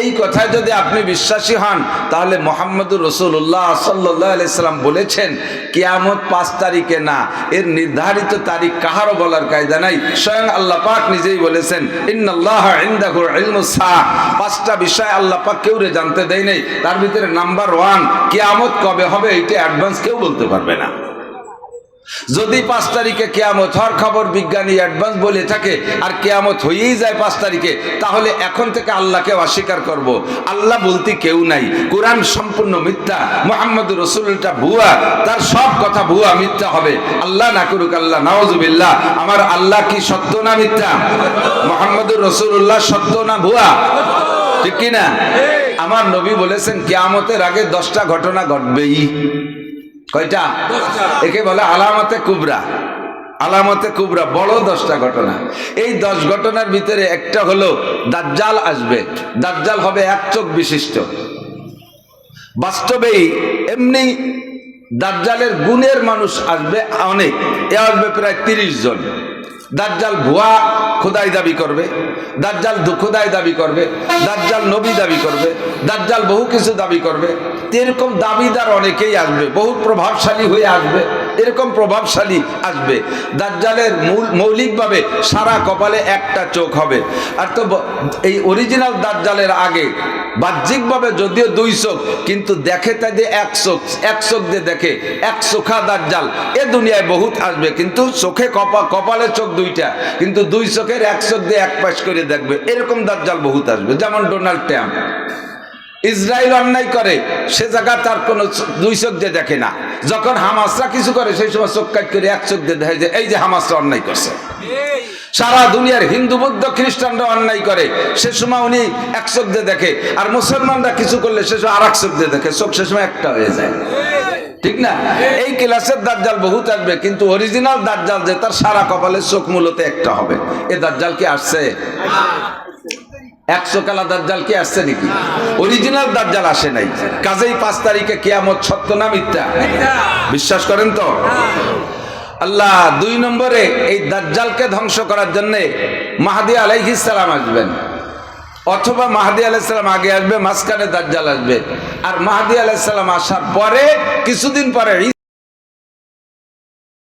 এই কথায় যদি আপনি বিশ্বাসী হন, তাহলে মুহাম্মাদুর রাসূলুল্লাহ সাল্লাল্লাহু আলাইহি সাল্লাম বলেছেন কিয়ামত 5 তারিখে না, এর নির্ধারিত তারিখ কাহারও বলার কায়দা নাই। স্বয়ং আল্লাহ পাক নিজেই বলেছেন, ইন্নাল্লাহা ইনদাহু ইলমুস সাআ। 5টা বিষয় আল্লাহ পাক কেউরে জানতে দেয় নাই। তার ভিতরে নাম্বার 1, কিয়ামত কবে হবে এটা অ্যাডভান্স কেউ বলতে পারবে না। যদি 5 তারিখে কিয়ামত হওয়ার খবর বিজ্ঞানী অ্যাডভান্স বলে থাকে আর কিয়ামত হয়েই যায় 5 তারিখে, তাহলে এখন থেকে আল্লাহকে অস্বীকার করব। আল্লাহ বলতে কেউ নাই, কোরআন সম্পূর্ণ মিথ্যা, মুহাম্মদুর রাসূলুল্লাহ ভুয়া, তার সব কথা ভুয়া মিথ্যা হবে। আল্লাহ না করুক, আল্লাহ নাউজুবিল্লাহ। আমার আল্লাহ কি সত্য না মিথ্যা? মুহাম্মদুর রাসূলুল্লাহ সত্য না ভুয়া? ঠিক কি না? আমার নবী বলেছেন কিয়ামতের আগে 10টা ঘটনা ঘটবেই। কয়টা? একে বলে আলামতে কুবরা। আলামতে কুবরা বড় 10টা ঘটনা। এই 10 ঘটনার ভিতরে একটা হলো দাজ্জাল আসবে। দাজ্জাল হবে এক চোখ বিশিষ্ট। বাস্তবেই এমনি দাজ্জালের গুণের মানুষ আসবে অনেক, এ আসবে প্রায় 30 জন। দাজ্জাল ভুয়া খোদাই দাবি করবে, দাজ্জাল খোদাই দাবি করবে, দাজ্জাল নবী দাবি করবে, দাজ্জাল বহু কিছু দাবি করবে। এরকম দাবিদার অনেকেই আসবে, বহু প্রভাবশালী হয়ে আসবে, এরকম প্রভাবশালী আসবে। দাজ্জালের মৌলিকভাবে সারা কপালে একটা চোখ হবে। আর তো এই অরিজিনাল দাজ্জালের আগে বাহ্যিকভাবে যদিও 2 চোখ, কিন্তু দেখে তাদের এক চোখ দিয়ে দেখে, এক চোখা দাজ্জাল এ দুনিয়ায় বহুত আসবে, কিন্তু চোখে কপালে চোখ 2টা, কিন্তু 2 চোখের এক চোখ দিয়ে এক পাশ করে দেখবে, এরকম দাজ্জাল বহুত আসবে। যেমন ডোনাল্ড ট্রাম্প। ইসরায়েল অন্যায় করে, সে জায়গা তার কোনো 2 চোখ দিয়ে দেখে না। যখন হামাসরা কিছু করে সেই সময় চোখ কাট করে এক চোখ দিয়ে দেখে যে এই যে হামাসরা অন্যায় করছে। সারা দুনিয়ার হিন্দু বৌদ্ধ খ্রিস্টানরা অন্যায় করে, সে সময় উনি এক চোখ দিয়ে দেখে, আর মুসলমানরা কিছু করলে সে সময় আর এক চোখ দিয়ে দেখে, চোখ সে সময় একটা হয়ে যায়। ঠিক না? এই ক্লাসের দাজ্জাল বহুত আসবে, কিন্তু অরিজিনাল দাজ্জাল যে তার সারা কপালের চোখ মূলত একটা হবে। এ দাজ্জাল কি আসছে? 100 কালা দাজ্জাল কি আসছে নাকি? অরিজিনাল দাজ্জাল আসে নাই। কাজেই 5 তারিখে কিয়ামত সত্য না মিথ্যা? বিশ্বাস করেন তো? আল্লাহ 2 নম্বরে এই দাজ্জালকে ধ্বংস করার জন্য মাহদী আলাইহিস সালাম আসবেন, অথবা মাহদী আলাইহিস সালাম আগে আসবে, মাঝখানে দাজ্জাল আসবে। আর মাহদী আলাইহিস সালাম আসার পরে কিছুদিন পরে